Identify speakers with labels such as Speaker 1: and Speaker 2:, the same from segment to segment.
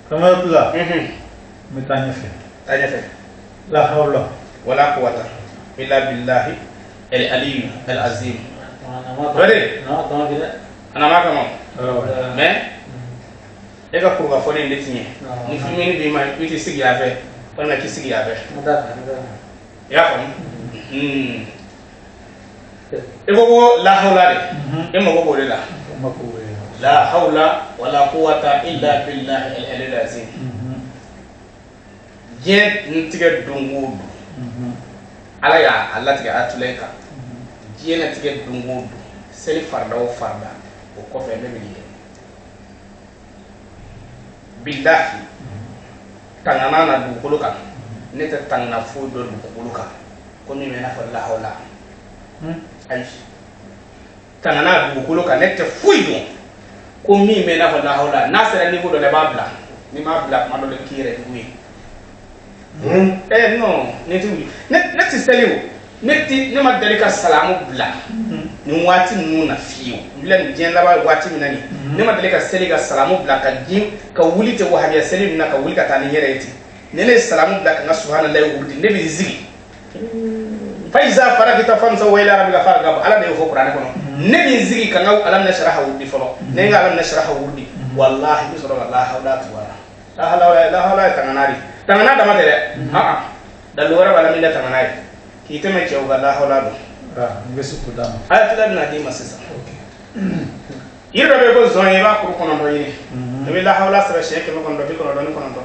Speaker 1: كما تلا متاني في
Speaker 2: tanya fe
Speaker 1: لا حول
Speaker 2: wala quwwata illa billahi al-ali al-azim
Speaker 1: Ready? No, don't get it.
Speaker 2: ana maka mo
Speaker 1: Oh,
Speaker 2: mais e ka pour ga fone letinye ni fimi bi ma witi sigi ave wala ki sigi ave ya ko e go la hawla de e mo go de la la hawla wala quwwata illa billahi al-ali al-azim je ntige dungu ala ya Allah tige atuleka je na tige dungu seli farda o farda o ko fe be bi billahi tangana na dukulu kan ne ta tangana fu do dukulu kan ko mi mena fa la hawla ay tangana dukulu kan ne ta fu do ko mi mena fa la hawla na sera ni ko do le babla ni ma bla ma do le kire wi no ne tu ne ti seliwo ne ti ne ma dalika salamu bla ni wati nuna fiyo bilan jin laba wati minani ne ma dalika seliga salamu bla ka jin ka wulite wahabiya selim na ka wulika tani yereti ne ne salamu bla ka subhanallahi wurdi ne bi zigi fa iza faragita fansa wa ila rabbika fargab ala ne fo qur'an kono ne bi zigi ka ngaw alam nashraha wurdi folo ne nga alam nashraha wurdi wallahi bi sallallahu alaihi wa la hawla tananari tanana da madere ha da lura bala min da tananari ki te me cewa la hawla do
Speaker 1: ngesu kudama
Speaker 2: ayatula na di masisa yirra be ko zonye ba ko kono do yini de la hawla sara sheke mo kono do ko do ni kono do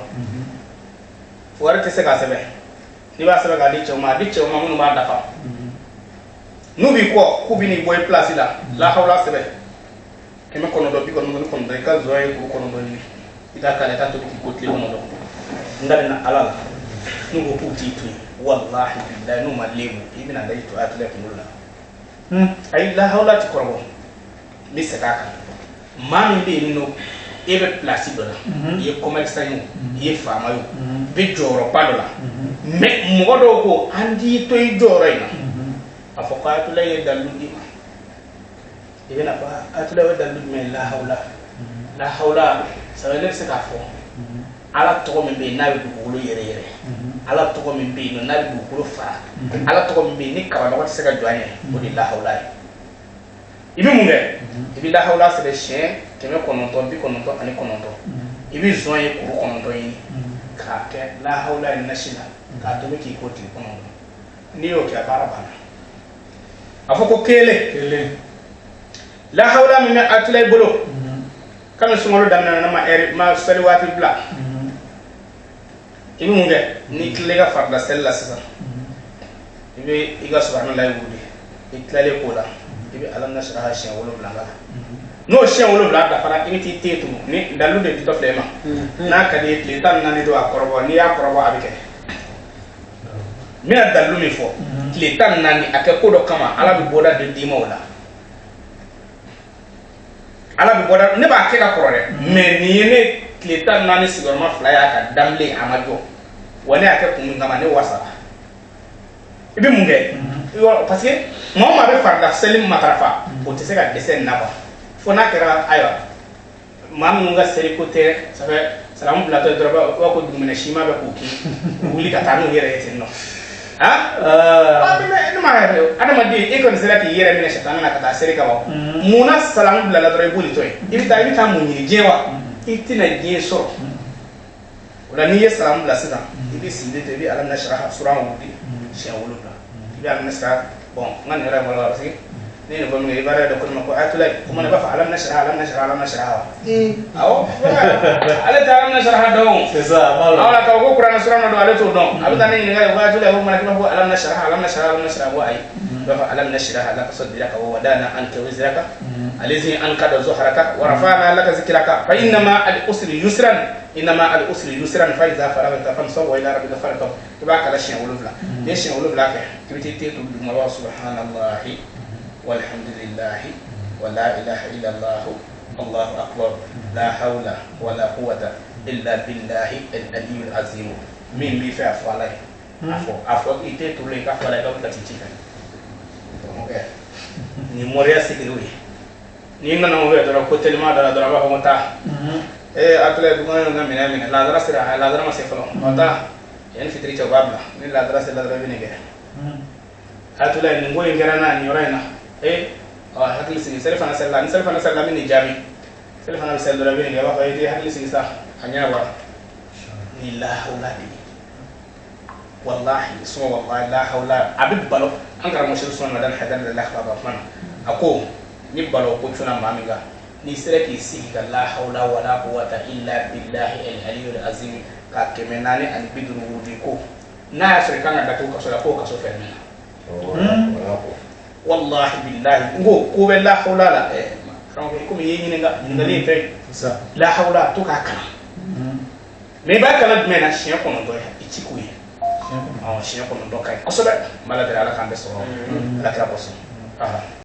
Speaker 2: warate se ga sebe ni ba sebe ga di cewa mun ba dafa nubi ko ku bi ni boy place la hawla sebe ke me kono do bi kono ni kono do ka zonye ko kono do ni ida kale tanto ki ko tli kono do ngale na alala nugo puti tu wallahi billahi no malemu ibina dai to atule kunulla ay la hawla ti korbo mi sedaka mami be no ebe place dola ye commerce yo ye fama yo be joro padola me modo ko andi to i joro ina afoko atule ye daludi ibina fa atule we daludi me la hawla sawele se ka fo ala togo min be na be dugukolo yere ala togo min be no na be dugukolo fara ala togo min be ni kaba no se ka joanye o di la hawla ibi munge ibi la hawla se be chen keme kononto bi kononto ani kononto ibi zoye kuru kononto yini ka ke la hawla ni national ka to be ki ko ti kononto ni yo ki abara bana afoko kele la hawla min atulay bolo kama sumolo damna na ma eri ma sali wati bla ibi munge ni klega farda sella sisa ibi iga subhanallahi wudi itlale kola ibi alam nashraha shin wolo blanga no shin wolo bla da fara ibi ti tetu ni dalu de to flema na kadi le tan nani do akorobo ni akorobo abike mi dalu mi fo le tan nani akekodo kama ala bi boda de dima wala ala bi boda ne ba ke ka korore mais ni ne le tan nani sigurma flya ka damle amajo woni ake kun ngama ne wasara ibi munge parce que mo ma be farda selim matrafa o te se ka desen na ba fona kera ayo mam nga seri ko te ça fait salam plateau droba ko dumene shima be ko ki wuli ka tanu yere yete no ha no ma adama di e ko sera ki yere mine shetana na kata seri ka ba muna salam bla la droba buli toy ibi ta mo ni jewa itina je so wala ni salam bla sida ibi sinde te bi alam nashraha sura wudi sha wulula ibi alam nashraha bon ngani ra wala basi ni no bamu ibara da kuma ko atulay kuma ne ba fa alam nashraha aw ala ta alam nashraha dawo
Speaker 1: c'est ça malo
Speaker 2: ala ka ko qur'an sura no do ala to don abita ni ngai wa atulay ko mana ko alam nashraha wa ay ba fa alam nashraha laka sadraka wa wadana anka wizraka الذي أنقذ ظهرك ورفعنا لك ذكرك فإنما الأسر يسرا فإذا فرغت فانصب وإلى ربك فارغب تبارك الله شيء ولولا ليش شيء ولولا كي تقول الله سبحان الله والحمد لله ولا إله إلا الله الله أكبر لا حول ولا قوة إلا بالله العلي العظيم من بيفع فعله أفو إتى تقول لك فعله كم تجيك ni moria sikirui ni ngana mo vedo ko telma dara dara ba ko ta atule dunga nga mina la dara sira la dara ma se falo mata yan fitri cha babla ni la dara se la dara bine ge atule ni ngoy ngera na ni yorayna hakli sigi selfa na sella min jami selfa na sella dara bine ge ba fa yidi hakli sigi sa hanya ba ni la hawla bi wallahi suma wallahi la hawla abib balo an kara mo shirsu na dan hadan la khaba man ako ni balo ko tuna maminga ni siraki siga la hawla wala quwwata illa billahi al-aliyyil azim ka kemenani an bidru wudiko na shirka nga datu ko kaso fermina wallahi billahi ngo ko be la hawla la rango ko mi yini nga ngali fe la hawla to ka kana me ba kana me na shiya ko ndo ichikuye shiya ko ndo kai ko so be mala dara ala kan be so ala kra boso